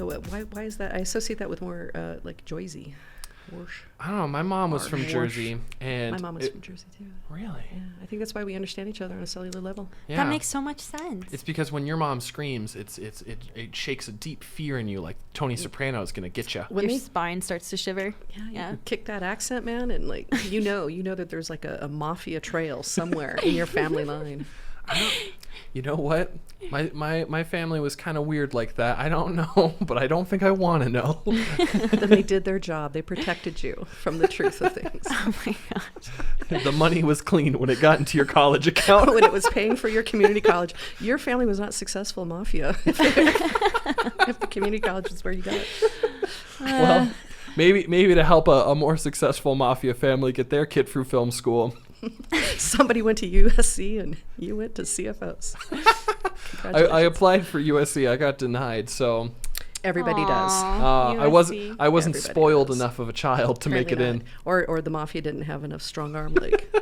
Why is that? I associate that with more like Joyzy. I don't know. My mom was from Jersey, and my mom was from Jersey too. Really? Yeah, I think that's why we understand each other on a cellular level. Yeah. That makes so much sense. It's because when your mom screams, it shakes a deep fear in you, like Tony Soprano is gonna get you. When your spine starts to shiver. Yeah. You kick that accent, man, and like you know that there's like a mafia trail somewhere in your family line. You know what? My family was kind of weird like that. I don't know, but I don't think I want to know. Then they did their job. They protected you from the truth of things. Oh my gosh. The money was clean when it got into your college account. When it was paying for your community college. Your family was not successful Mafia. If the community college is where you got it. Well, maybe to help a more successful Mafia family get their kid through film school. Somebody went to USC and you went to CFOs. I applied for USC. I got denied, so everybody does. I wasn't Everybody spoiled does. enough of a child to make it in. Or the Mafia didn't have enough strong arm. Like,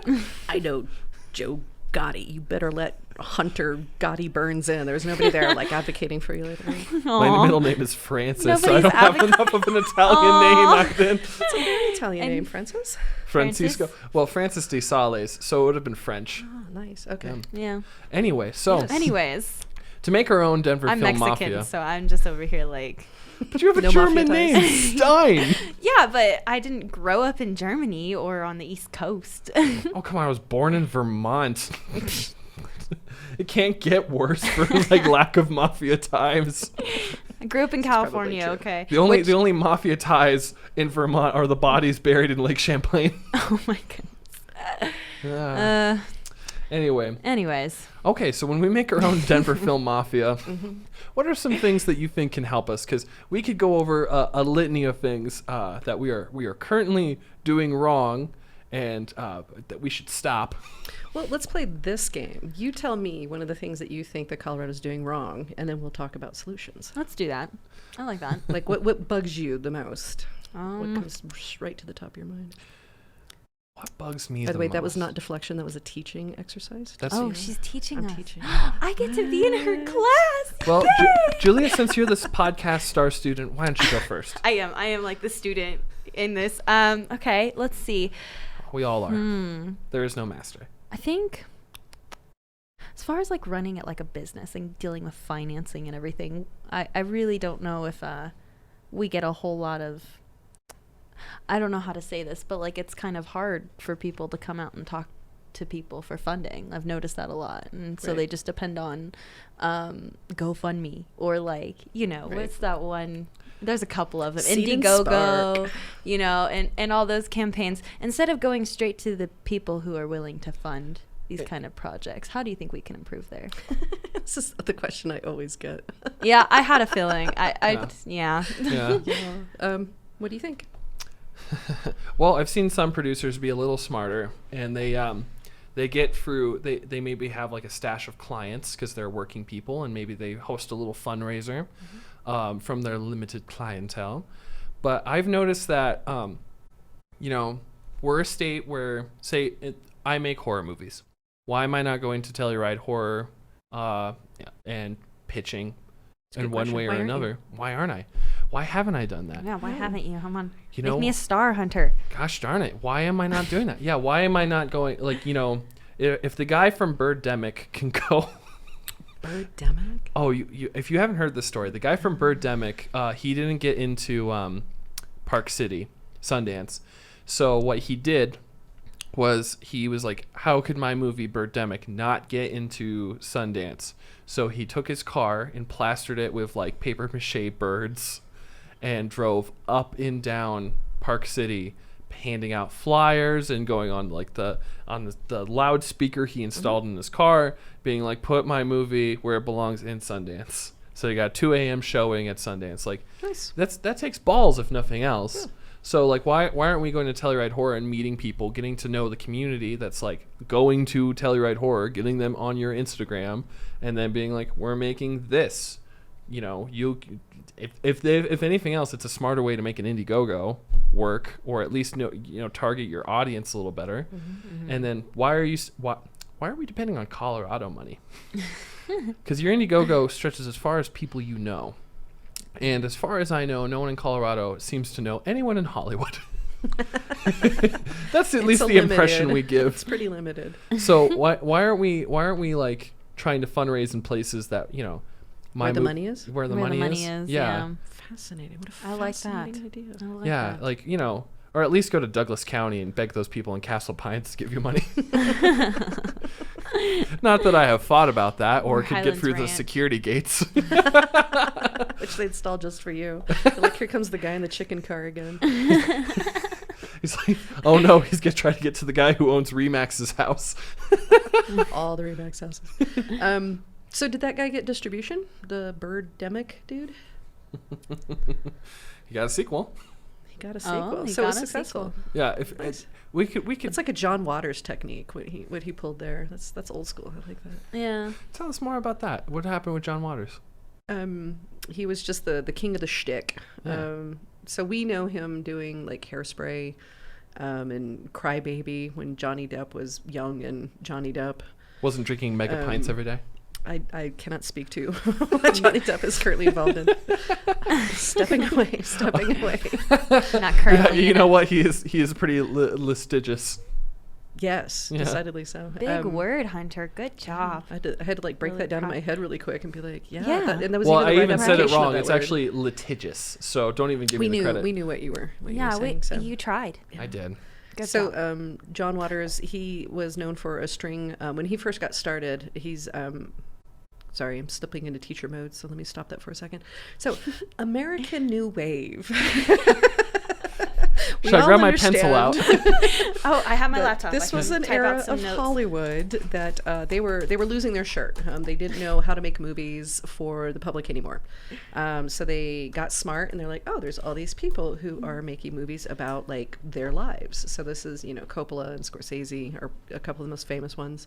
I know Joe Gotti. You better let Hunter Gotti Burns in. There's nobody there like advocating for you later. My middle name is Francis, so I Nobody's don't have enough of an Italian name. I've been. It's a very Italian name, Francis. Francisco. Well, Francis de Sales, so it would have been French. Oh, nice. Okay. Yeah. Anyway, so Anyways, to make our own Denver I'm Film Mexican, Mafia. so I'm just over here like. But you have a No German mafia name, Stein. Yeah, but I didn't grow up in Germany or on the East Coast. Oh, come on. I was born in Vermont. It can't get worse for like lack of Mafia ties. I grew up in California, true. okay. The only Mafia ties in Vermont are the bodies buried in Lake Champlain. Oh my goodness. Anyway. Anyways. Okay, so when we make our own Denver Film Mafia, what are some things that you think can help us? Because we could go over a litany of things that we are currently doing wrong and that we should stop. Well, let's play this game. You tell me one of the things that you think that Colorado's doing wrong, and then we'll talk about solutions. Let's do that. I like that. Like, what bugs you the most? What comes right to the top of your mind? What bugs me By the way, most? that was not deflection. That was a teaching exercise. She's teaching I'm us. teaching. I get to be in her class. Well, Julia, since you're this podcast star student, why don't you go first? I am like the student in this. Okay, let's see. We all are. There is no master. I think as far as like running it like a business and dealing with financing and everything, I really don't know if we get a whole lot of, I don't know how to say this, but like it's kind of hard for people to come out and talk to people for funding. I've noticed that a lot. And so they just depend on GoFundMe or like, what's that one? There's a couple of them. Seed and Indiegogo, Spark. and all those campaigns. Instead of going straight to the people who are willing to fund these kind of projects, how do you think we can improve there? This is the question I always get. Yeah, I had a feeling. Yeah. What do you think? Well, I've seen some producers be a little smarter, and they get through. They maybe have like a stash of clients because they're working people, and maybe they host a little fundraiser from their limited clientele. But I've noticed that we're a state where, say, I make horror movies. Why am I not going to Telluride Horror and pitching in one way or another? Why aren't I? Why haven't I done that? Yeah, why haven't you? Come on. You Make know, me a star, Hunter. Gosh darn it. Why am I not doing that? Yeah, why am I not going, if the guy from Birdemic can go. Birdemic? Oh, you if you haven't heard this story, the guy from Birdemic, he didn't get into Park City, Sundance. So what he did was he was like, how could my movie Birdemic not get into Sundance? So he took his car and plastered it with like paper mache birds and drove up and down Park City, handing out flyers and going on like the loudspeaker he installed in his car, being like, put my movie where it belongs in Sundance. So you got 2 a.m. showing at Sundance. Like, Nice. that takes balls if nothing else. Yeah. So like, why aren't we going to Telluride Horror and meeting people, getting to know the community that's like going to Telluride Horror, getting them on your Instagram, and then being like, we're making this. If anything else, it's a smarter way to make an Indiegogo work, or at least target your audience a little better. And then why are we depending on Colorado money? Because your Indiegogo stretches as far as people you know. And as far as I know, no one in Colorado seems to know anyone in Hollywood. That's at least the impression we give. It's pretty limited. So why aren't we like trying to fundraise in places that, you know, Where the money is? Where the money is. Yeah. Fascinating. What a I like that. fascinating idea. I like Yeah, that. like, you know, or at least go to Douglas County and beg those people in Castle Pines to give you money. Not that I have thought about that or could get Highlands through the Ranch. security gates. Which they install just for you. They're like, here comes the guy in the chicken car again. He's like, oh no, he's going to try to get to the guy who owns Remax's house. All the Remax houses. So did that guy get distribution? The Birdemic dude? You got a sequel. He got a sequel. he So it got was a successful. sequel. Yeah, if Nice. we could It's like a John Waters technique, what he pulled there. That's old school. I like that. Yeah. tell us more about that. What happened with John Waters? He was just the king of the shtick. Yeah. So we know him doing like Hairspray and Crybaby when Johnny Depp was young and Johnny Depp. Wasn't drinking mega pints every day. I cannot speak to what Johnny Depp is currently involved in. Stepping away. Not currently. You know what? He is pretty litigious. Yes, Yeah. decidedly so. Big word, Hunter. Good job. I had to like break Really that down in proud. my head really quick and be like, yeah. Yeah. And that was Well, even I the right even said it application of wrong. that It's word. actually litigious. So don't even give we me the credit. knew what you were Yeah, saying. So. you tried. I did. Good So job. John Waters, he was known for a string. When he first got started, he's sorry, I'm slipping into teacher mode, so let me stop that for a second. So American New Wave. We Should I all grab my pencil out? understand Oh, I have my that laptop. This I was can an type era out some of notes. Hollywood that they were losing their shirt. They didn't know how to make movies for the public anymore. So they got smart and they're like, oh, there's all these people who are making movies about like their lives. So this is, you know, Coppola and Scorsese are a couple of the most famous ones.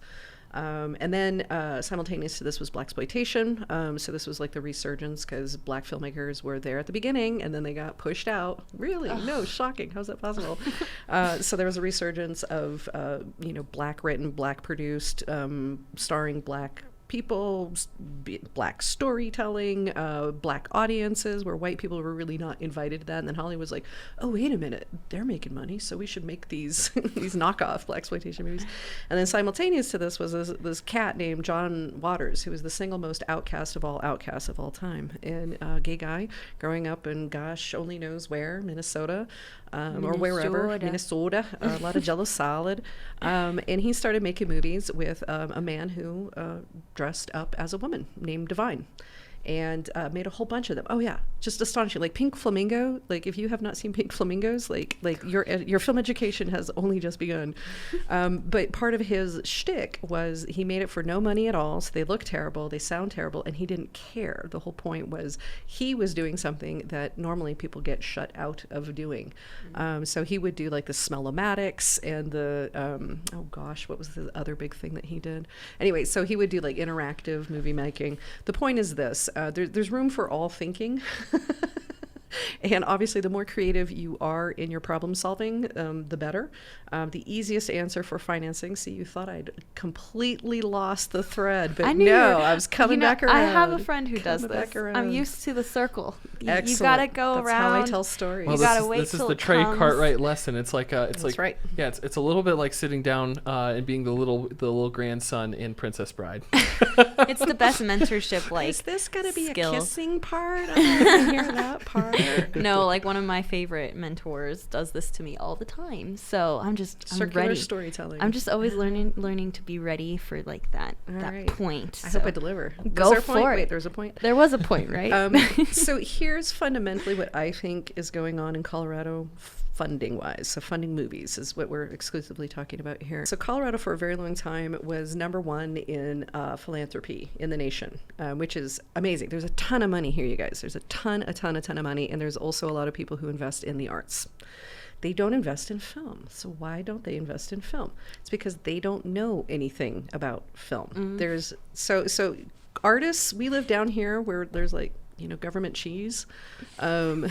And then simultaneous to this was blaxploitation. So this was like the resurgence because black filmmakers were there at the beginning and then they got pushed out. Really? No, shocking. How's that possible? So there was a resurgence of, you know, black written, black produced, starring black people, black storytelling, black audiences where white people were really not invited to that. And then Hollywood was like, oh, wait a minute, they're making money, so we should make these these knockoff blaxploitation movies. And then simultaneous to this was this cat named John Waters, who was the single most outcast of all outcasts of all time. And gay guy growing up in gosh only knows where, Minnesota. Or wherever, Minnesota, a lot of Jello salad. And he started making movies with a man who dressed up as a woman named Divine. And made a whole bunch of them. Oh yeah, just astonishing. Like Pink Flamingo. Like if you have not seen Pink Flamingos, like your film education has only just begun. But part of his shtick was he made it for no money at all. So they look terrible, they sound terrible, and he didn't care. The whole point was he was doing something that normally people get shut out of doing. So he would do like the smell-o-matics and the oh gosh, what was the other big thing that he did? Anyway, so he would do like interactive movie making. The point is this. There's room for all thinking. And obviously, the more creative you are in your problem solving, the better. The easiest answer for financing. See, you thought I'd completely lost the thread, but I was coming back around. I have a friend who does Coming this. back around. I'm used to the circle. You Excellent. gotta go That's around. how I tell stories. You Well, gotta this wait is till the it Trai comes. Cartwright lesson. It's like it's That's like right. yeah, it's a little bit like sitting down and being the little grandson in Princess Bride. It's the best mentorship. Like, Is this gonna be skill. a kissing part? I don't want to hear that part. no, like one of my favorite mentors does this to me all the time. So I'm Circular ready. storytelling. I'm just always learning to be ready for like that All that right. point. I So hope I deliver. Was go there a point? for it. Wait, there's a point. There was a point, right? So here's fundamentally what I think is going on in Colorado funding wise. So funding movies is what we're exclusively talking about here. So Colorado for a very long time was number one in philanthropy in the nation, which is amazing. There's a ton of money here, you guys. There's a ton of money. And there's also a lot of people who invest in the arts. They don't invest in film. So why don't they invest in film? It's because they don't know anything about film. There's so artists, we live down here where there's like, you know, government cheese. You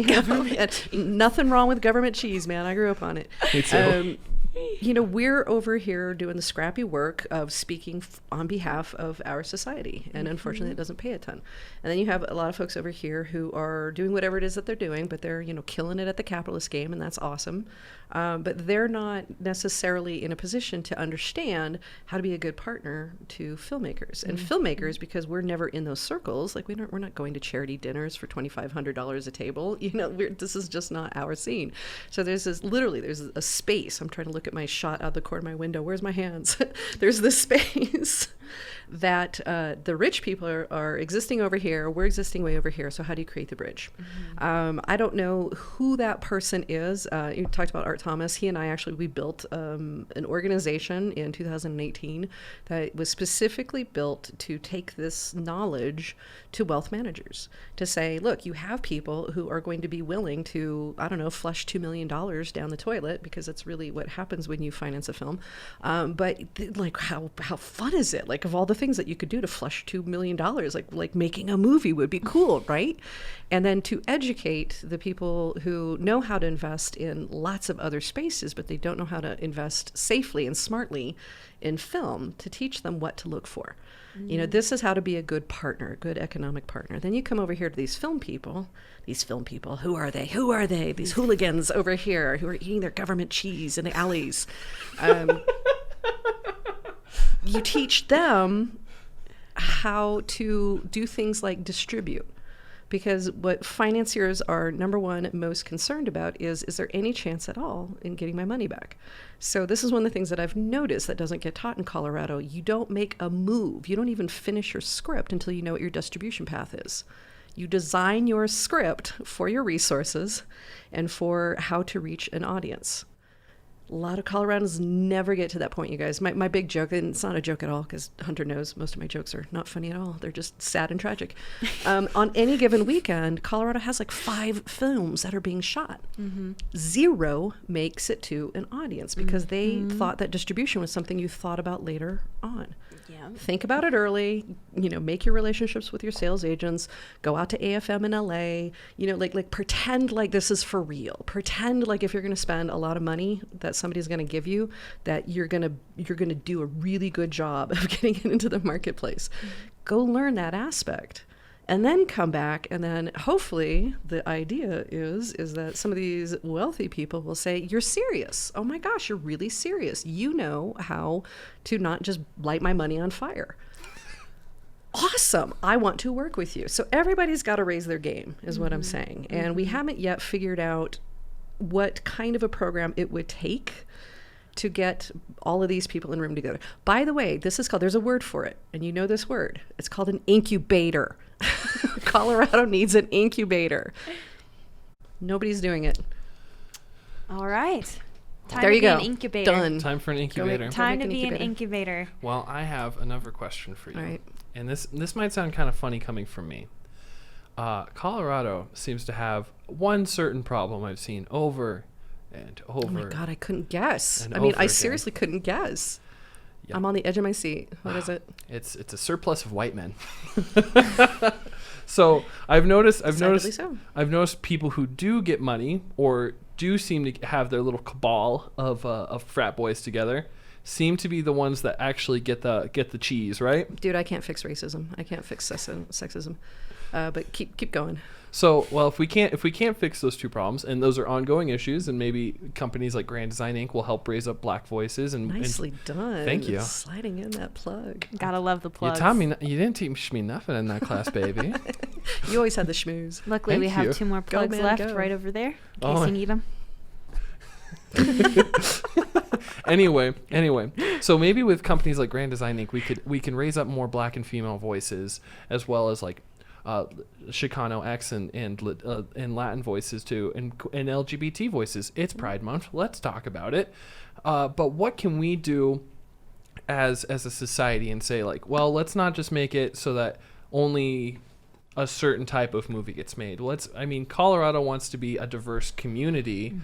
know, and nothing wrong with government cheese, man. I grew up on it. Me too. we're over here doing the scrappy work of speaking on behalf of our society, and unfortunately it doesn't pay a ton. And then you have a lot of folks over here who are doing whatever it is that they're doing, but they're killing it at the capitalist game, and that's awesome. But they're not necessarily in a position to understand how to be a good partner to filmmakers. And filmmakers, because we're never in those circles, like we're not going to charity dinners for $2,500 a table. This is just not our scene. So there's a space. I'm trying to look at my shot out the corner of my window. Where's my hands? There's this space that the rich people are existing over here. We're existing way over here. So how do you create the bridge? I don't know who that person is. You talked about Art Thomas. He and I we built an organization in 2018 that was specifically built to take this knowledge to wealth managers, to say, look, you have people who are going to be willing to, flush $2 million down the toilet, because that's really what happens when you finance a film. But how fun is it? Like, of all the things that you could do to flush $2 million, like making a movie would be cool, right? And then to educate the people who know how to invest in lots of other spaces, but they don't know how to invest safely and smartly in film, to teach them what to look for. This is how to be a good partner, a good economic partner. Then you come over here to these film people. Who are they? Who are they? These hooligans over here who are eating their government cheese in the alleys. You teach them how to do things like distribute. Because what financiers are, number one, most concerned about is there any chance at all in getting my money back? So this is one of the things that I've noticed that doesn't get taught in Colorado. You don't make a move. You don't even finish your script until you know what your distribution path is. You design your script for your resources and for how to reach an audience. A lot of Coloradans never get to that point, you guys. My big joke, and it's not a joke at all, because Hunter knows most of my jokes are not funny at all. They're just sad and tragic. On any given weekend, Colorado has like 5 films that are being shot. 0 makes it to an audience, because they thought that distribution was something you thought about later on. Yeah. Think about it early, make your relationships with your sales agents, go out to AFM in LA, like pretend like this is for real. Pretend like if you're going to spend a lot of money that somebody's going to give you, that you're going to do a really good job of getting it into the marketplace. Go learn that aspect. And then come back, and then hopefully the idea is that some of these wealthy people will say, you're serious. Oh my gosh, you're really serious. You know how to not just light my money on fire. Awesome. I want to work with you. So everybody's got to raise their game, is what I'm saying. And we haven't yet figured out what kind of a program it would take to get all of these people in a room together. By the way, there's a word for it, and you know this word. It's called an incubator. Colorado needs an incubator. Nobody's doing it. All right. Time there to you be go. an incubator. Done. Time for an incubator. Time to be an incubator. Well, I have another question for you. All right. And this might sound kind of funny coming from me. Colorado seems to have one certain problem I've seen over and over. Oh my God, I couldn't guess. And I mean, over I again. seriously couldn't guess. Yeah. I'm on the edge of my seat. What is it? It's a surplus of white men. So I've noticed people who do get money or do seem to have their little cabal of frat boys together seem to be the ones that actually get the cheese, right? Dude, I can't fix racism. I can't fix sexism. But keep going. So, well, if we can't fix those two problems, and those are ongoing issues, and maybe companies like Grand Design Inc. will help raise up black voices. And Nicely done. Thank you. Sliding in that plug. Gotta love the plugs. You didn't teach me nothing in that class, baby. You always had the schmooze. Luckily, we have 2 more plugs man, left go. right over there in case you need them. Anyway, so maybe with companies like Grand Design Inc., we can raise up more black and female voices, as well as like Chicano X and Latin voices too, and LGBT voices. It's Pride Month. Let's talk about it. But what can we do as a society and say, like, well, let's not just make it so that only a certain type of movie gets made. Colorado wants to be a diverse community,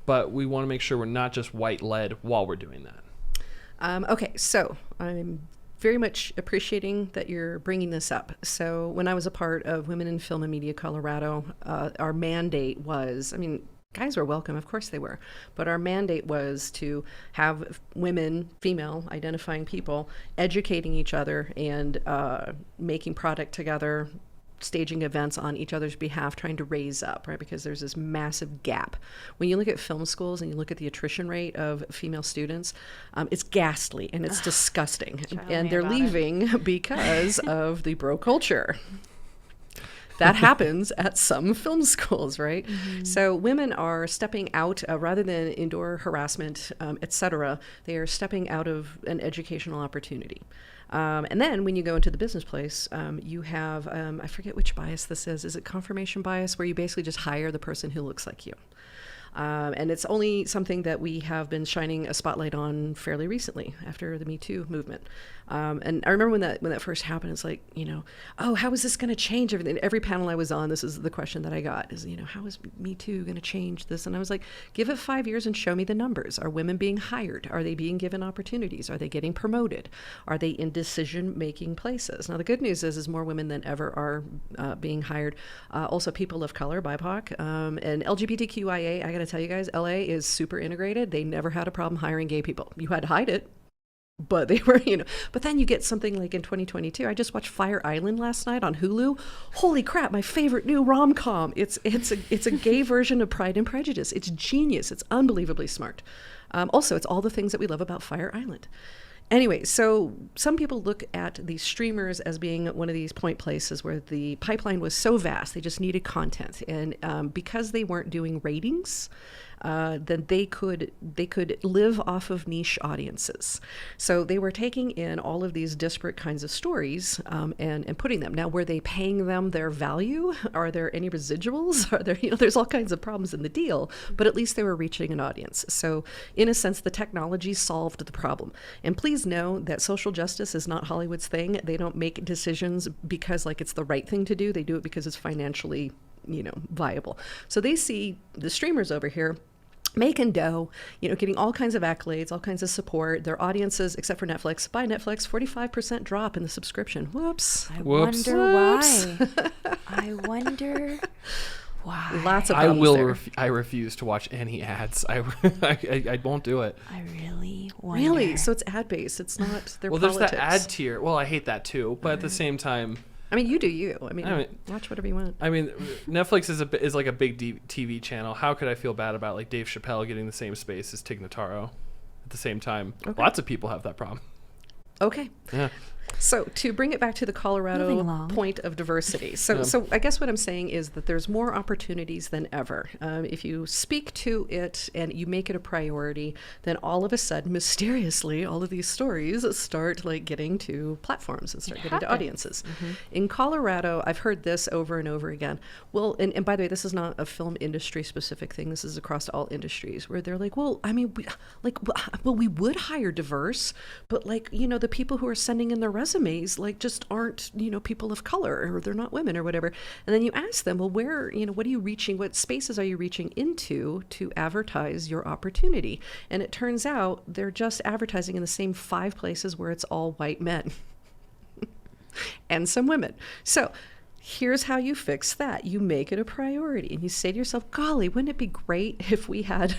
but we want to make sure we're not just white led while we're doing that. Okay, so I'm very much appreciating that you're bringing this up. So when I was a part of Women in Film and Media Colorado, our mandate was, Guys were welcome, of course they were. But our mandate was to have women, female identifying people, educating each other and making product together, staging events on each other's behalf, trying to raise up, right? Because there's this massive gap. When you look at film schools and you look at the attrition rate of female students, it's ghastly and it's disgusting. And they're leaving because of the bro culture. That happens at some film schools, right? Mm-hmm. So women are stepping out rather than indoor harassment, et cetera. They are stepping out of an educational opportunity. And then when you go into the business place, you have, I forget which bias this is. Is it confirmation bias, where you basically just hire the person who looks like you? And it's only something that we have been shining a spotlight on fairly recently after the Me Too movement. And I remember when that first happened, it's like, oh, how is this going to change everything? Every panel I was on, this is the question that I got is, how is Me Too going to change this? And I was like, give it 5 years and show me the numbers. Are women being hired? Are they being given opportunities? Are they getting promoted? Are they in decision-making places? Now, the good news is more women than ever are being hired. Also, people of color, BIPOC, and LGBTQIA. I got to tell you guys, LA is super integrated. They never had a problem hiring gay people. You had to hide it, but they were, but then you get something like in 2022. I just watched Fire Island last night on Hulu. Holy crap, my favorite new rom-com. It's a gay version of Pride and Prejudice. It's genius. It's unbelievably smart. Also, it's all the things that we love about Fire Island. Anyway, so some people look at the streamers as being one of these point places where the pipeline was so vast, they just needed content. And because they weren't doing ratings, then they could live off of niche audiences. So they were taking in all of these disparate kinds of stories and putting them. Now, were they paying them their value? Are there any residuals? Are there, there's all kinds of problems in the deal, but at least they were reaching an audience. So in a sense, the technology solved the problem. And please know that social justice is not Hollywood's thing. They don't make decisions because it's the right thing to do. They do it because it's financially viable. So they see the streamers over here making dough, getting all kinds of accolades, all kinds of support. Their audiences, except for Netflix, by Netflix, 45% drop in the subscription. Whoops. I wonder why. I wonder why. Lots of problems there. I refuse to watch any ads. I won't do it. I really wonder. Really? So it's ad-based. It's not their politics. There's that ad tier. Well, I hate that too, but at the same time, you do you. Watch whatever you want. Netflix is like a big TV channel. How could I feel bad about Dave Chappelle getting the same space as Tig Notaro at the same time? Okay. Lots of people have that problem. Okay. Yeah. So to bring it back to the Colorado point of diversity. So I guess what I'm saying is that there's more opportunities than ever. If you speak to it and you make it a priority, then all of a sudden, mysteriously, all of these stories start getting to platforms and start getting to audiences. Mm-hmm. In Colorado, I've heard this over and over again. Well, and by the way, this is not a film industry specific thing. This is across all industries where they're we would hire diverse, but the people who are sending in their resumes just aren't people of color, or they're not women or whatever. And then you ask them, well, where what are you reaching, what spaces are you reaching into to advertise your opportunity? And it turns out they're just advertising in the same 5 places where it's all white men and some women. So here's how you fix that. You make it a priority and you say to yourself, golly, wouldn't it be great if we had,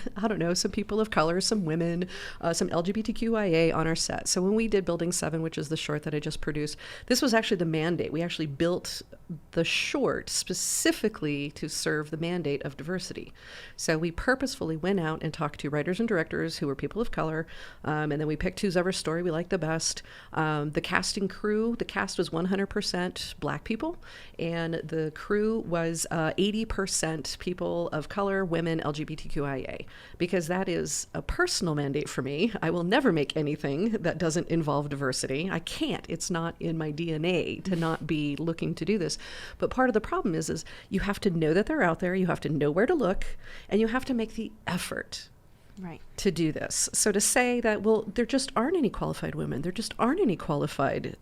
some people of color, some women, some LGBTQIA on our set. So when we did Building 7, which is the short that I just produced, this was actually the mandate. We actually built the short specifically to serve the mandate of diversity. So we purposefully went out and talked to writers and directors who were people of color, and then we picked whoever story we liked the best. The casting crew, the cast was 100% Black people, and the crew was 80% people of color, women, LGBTQIA, because that is a personal mandate for me. I will never make anything that doesn't involve diversity. I can't. It's not in my DNA to not be looking to do this. But part of the problem is you have to know that they're out there, you have to know where to look, and you have to make the effort to do this. So to say that, well, there just aren't any qualified women, there just aren't any qualified,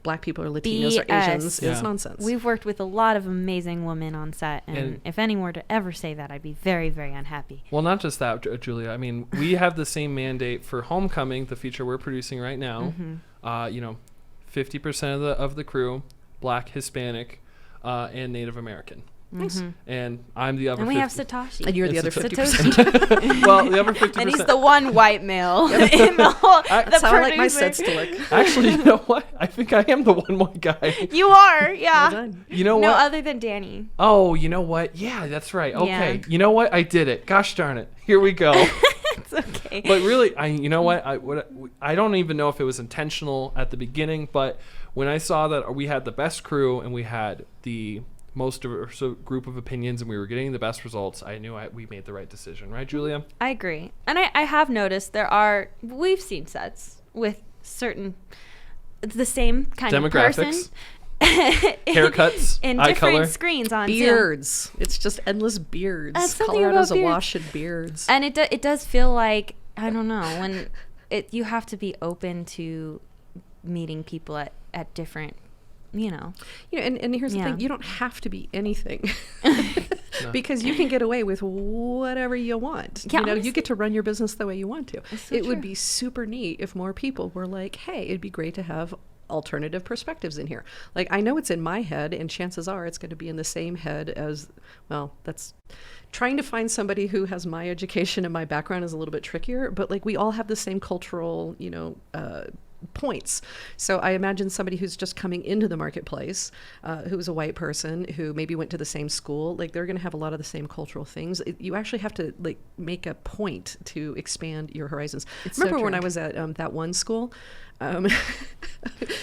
Black people or Latinos or Asians is nonsense. We've worked with a lot of amazing women on set, and if anyone were to ever say that, I'd be very, very unhappy. Well, not just that, Julia. We have the same mandate for Homecoming, the feature we're producing right now. Mm-hmm. 50% of the crew, Black, Hispanic, and Native American. Nice. And I'm the other And we have 50. Satoshi. And you're the It's other a 50%. Well, the other 50%. And he's the one white male in the whole. That's the how I like my producer. sets to work. Actually, you know what? I think I am the one white guy. You are, yeah. Well done. You know No, what? other than Danny. Oh, you know what? Yeah, that's right. Okay. Yeah. You know what? I did it. Gosh darn it. Here we go. It's okay. But really, you know what? I don't even know if it was intentional at the beginning, but when I saw that we had the best crew and we had the most diverse group of opinions and we were getting the best results, I knew we made the right decision. Right, Julia? I agree. And I have noticed we've seen sets with the same kind of person. Demographics. Haircuts, in eye different color. screens on Zoom. Beards. It's just endless beards. Something Colorado's about beards. awash in beards. And it does feel like, I don't know, when you have to be open to meeting people at different, And here's the Yeah. thing, you don't have to be anything. Because you can get away with whatever you want. Yeah, You honestly. get to run your business the way you want to. It's so It would true. be super neat if more people were like, hey, it'd be great to have alternative perspectives in here. Like, I know it's in my head, and chances are it's going to be in the same head as, well, that's trying to find somebody who has my education and my background is a little bit trickier, but like we all have the same cultural, points. So I imagine somebody who's just coming into the marketplace, who's a white person who maybe went to the same school, like they're going to have a lot of the same cultural things. You actually have to like make a point to expand your horizons. It's so Remember when true. I was at that one school,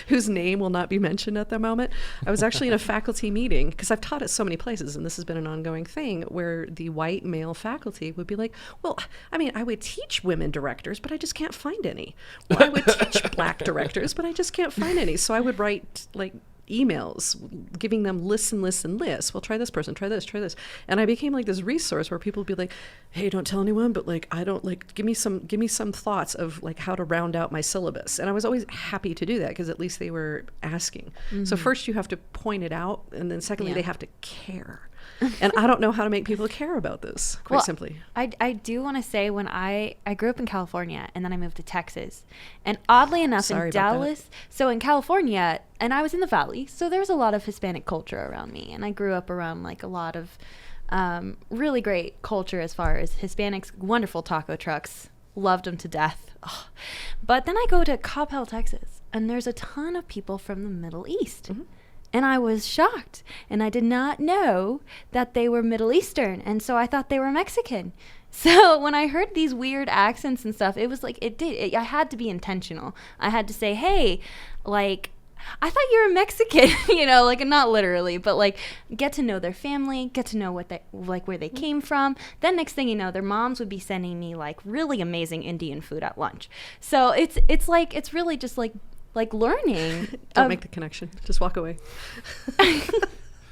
whose name will not be mentioned at the moment. I was actually in a faculty meeting because I've taught at so many places, and this has been an ongoing thing where the white male faculty would be like, well, I mean, I would teach women directors, but I just can't find any. Well, I would teach black directors, but I just can't find any. So I would write like emails giving them list. Well, try this person, try this. And I became like this resource where people would be like, hey, don't tell anyone, but like, I don't like, give me some thoughts of like how to round out my syllabus. And I was always happy to do that because at least they were asking. So first you have to point it out. And then secondly, Yeah. they have to care. And I don't know how to make people care about this, quite simply. I do want to say when I grew up in California and then I moved to Texas. And oddly enough, Sorry in about that. Dallas, so in California, and I was in the Valley, so there's a lot of Hispanic culture around me. And I grew up around like a lot of really great culture as far as Hispanics, wonderful taco trucks, loved them to death. Oh. But then I go to Coppell, Texas, and there's a ton of people from the Middle East. Mm-hmm. And I was shocked, and I did not know that they were Middle Eastern, and so I thought they were Mexican. So when I heard these weird accents and stuff, it was like I had to be intentional. I had to say, hey, like, I thought you were Mexican, like not literally, but like get to know their family, get to know what they like, where they came from. Then next thing you know, their moms would be sending me like really amazing Indian food at lunch. So it's really just like learning. Don't make the connection. Just walk away.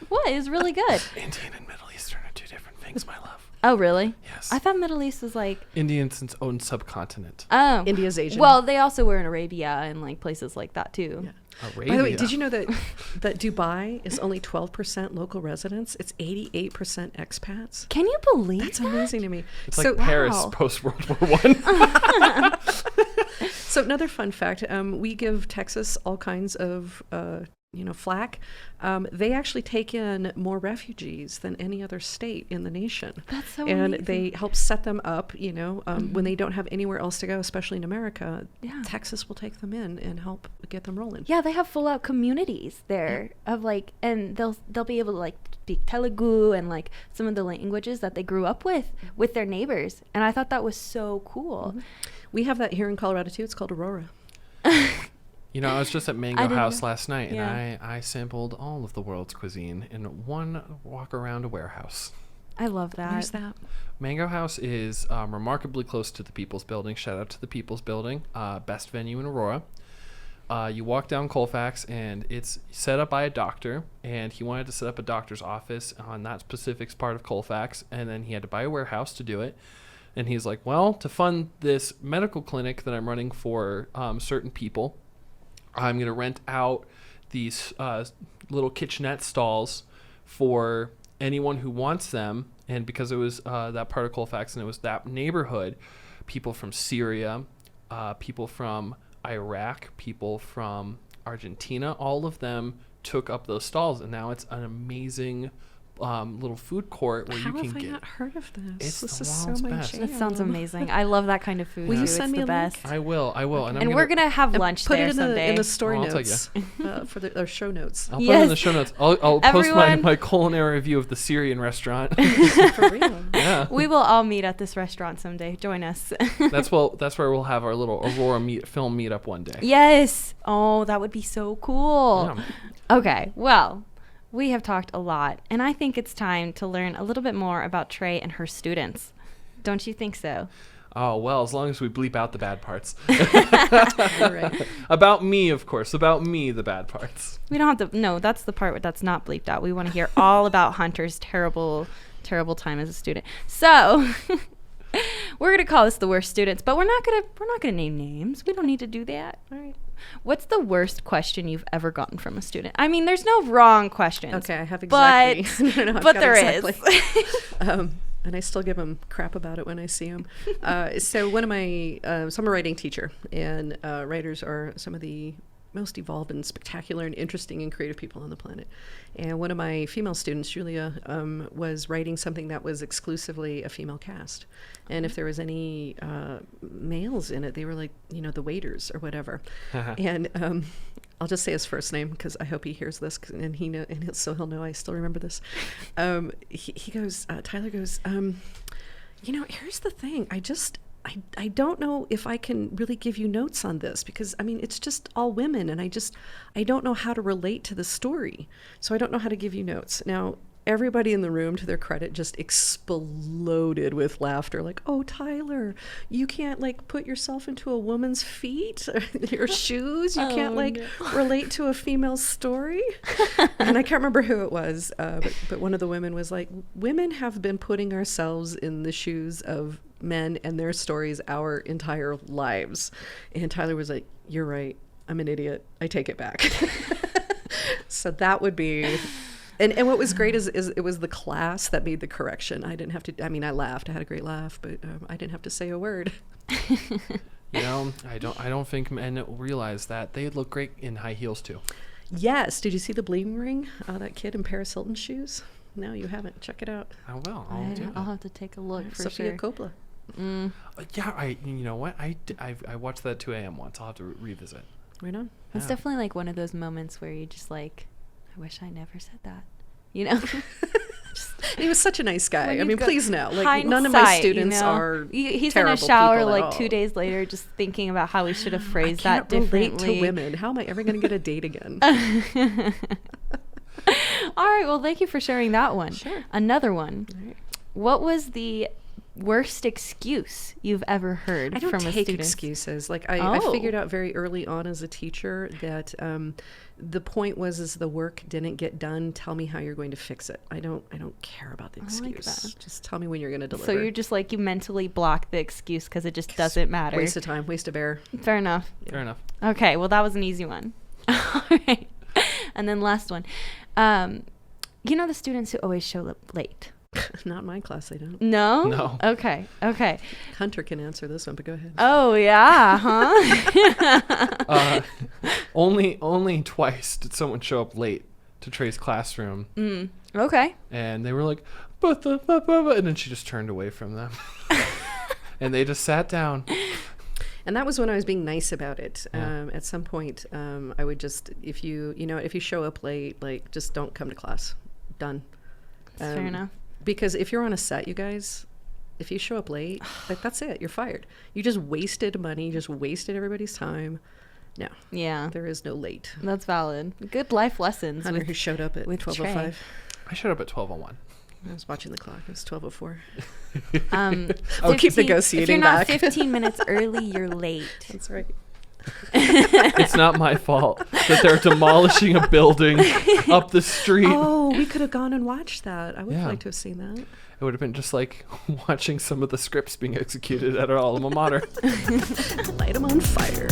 What is really good. Indian and Middle Eastern are two different things, my love. Oh, really? Yes. I thought Middle East was like. Indian's its own subcontinent. Oh. India's Asian. Well, they also were in Arabia and like places like that too. Yeah. Arabia. By the way, did you know that Dubai is only 12% local residents? It's 88% expats. Can you believe That's that? amazing to me. It's like Paris Wow. post World War One. So another fun fact, we give Texas all kinds of, flack. They actually take in more refugees than any other state in the nation. That's so And amazing. they help set them up, when they don't have anywhere else to go, especially in America. Yeah. Texas will take them in and help get them rolling. Yeah, they have full out communities there of like, and they'll be able to like speak Telugu and like some of the languages that they grew up with their neighbors. And I thought that was so cool. We have that here in Colorado too. It's called Aurora. I was just at Mango I didn't House know. last night, and Yeah. I sampled all of the world's cuisine in one walk around a warehouse. I love that. Where's that? Mango House is remarkably close to the People's Building. Shout out to the People's Building, best venue in Aurora. You walk down Colfax, and it's set up by a doctor, and he wanted to set up a doctor's office on that specific part of Colfax, and then he had to buy a warehouse to do it. And he's like, well, to fund this medical clinic that I'm running for certain people, I'm going to rent out these little kitchenette stalls for anyone who wants them. And because it was that part of Colfax and it was that neighborhood, people from Syria, people from Iraq, people from Argentina, all of them took up those stalls. And now it's an amazing little food court where How you can have I get. not heard of this? It's This the is so world's my best. jam. That sounds amazing. I love that kind of food. Will you too. send It's me the a best. link? I will. And And we're gonna have And lunch put there it in someday. the story Oh, I'll tell notes for the show notes. I'll put it in the Yes. show notes. I'll post Everyone- my culinary review of the Syrian restaurant. For real. Yeah. We will all meet at this restaurant someday. Join us. That's where we'll have our little Aurora film meetup one day. Yes. Oh, that would be so cool. Yeah. Okay. Well, we have talked a lot, and I think it's time to learn a little bit more about Trai and her students. Don't you think so? Oh, well, as long as we bleep out the bad parts. All right. About me, of course. About me, the bad parts. We don't have to. No, that's the part that's not bleeped out. We want to hear all about Hunter's terrible time as a student. So we're gonna call this the worst students, but we're not gonna name names. We don't need to do that. All right. What's the worst question you've ever gotten from a student? I mean, there's no wrong questions. Okay, I have exactly. No, I've but got there exactly. is. And I still give them crap about it when I see them. So one of my, so I'm a writing teacher, and writers are some of the most evolved and spectacular and interesting and creative people on the planet. And one of my female students, Julia, was writing something that was exclusively a female cast. And if there was any males in it, they were like, the waiters or whatever. And I'll just say his first name because I hope he hears this, and so he'll know I still remember this. He goes, Tyler goes, here's the thing. I don't know if I can really give you notes on this because, it's just all women, and I don't know how to relate to the story. So I don't know how to give you notes. Now, everybody in the room, to their credit, just exploded with laughter. Like, oh, Tyler, you can't put yourself into a woman's feet or shoes. You can't relate to a female story. And I can't remember who it was, but one of the women was like, women have been putting ourselves in the shoes of men and their stories our entire lives. And Tyler was like, you're right. I'm an idiot. I take it back. So that would be... And what was great is it was the class that made the correction. I didn't have to. I laughed. I had a great laugh, but I didn't have to say a word. I don't think men realize that they look great in high heels too. Yes. Did you see the bling ring? That kid in Paris Hilton shoes. No, you haven't. Check it out. I will. I'll have to take a look for Sophia sure. Coppola. Yeah. You know what? I watched that at 2 a.m. once. I'll have to revisit. Right on. It's definitely one of those moments where you just I wish I never said that. He was such a nice guy. Please know. Hindsight, none of my students are He's in a terrible shower people at all. 2 days later just thinking about how he should have I phrased can't that differently. relate to women. How am I ever going to get a date again? All right. Well, thank you for sharing that one. Sure. Another one. All right. What was the worst excuse you've ever heard I don't from a take student? excuses. I figured out very early on as a teacher that the point was the work didn't get done. Tell me how you're going to fix it. I don't care about the I excuse. like that. Just tell me when you're going to deliver. So you're just you mentally block the excuse because it just doesn't matter. Waste of time, waste of air. Fair enough. Fair enough. Okay, well, that was an easy one. All right. And then last one. The students who always show up late. Not in my class, they don't. No? No. Okay. Hunter can answer this one, but go ahead. Oh, yeah, huh? Only twice did someone show up late to Trey's classroom. Okay. And they were like, and then she just turned away from them. And they just sat down. And that was when I was being nice about it. Yeah. At some point, I would just, if you show up late, just don't come to class. Done. That's fair enough. Because if you're on a set, you guys, if you show up late, that's it. You're fired. You just wasted money. You just wasted everybody's time. No. Yeah. There is no late. That's valid. Good life lessons. Hunter, who showed up at with 12:05. I showed up at 12:01. I was watching the clock. It was 12:04. I'll keep negotiating If you're not back. 15 minutes early, you're late. That's right. It's not my fault that they're demolishing a building up the street. Oh, we could have gone and watched that. I would have Yeah. liked to have seen that. It would have been just like watching some of the scripts being executed at our alma mater. Light them on fire.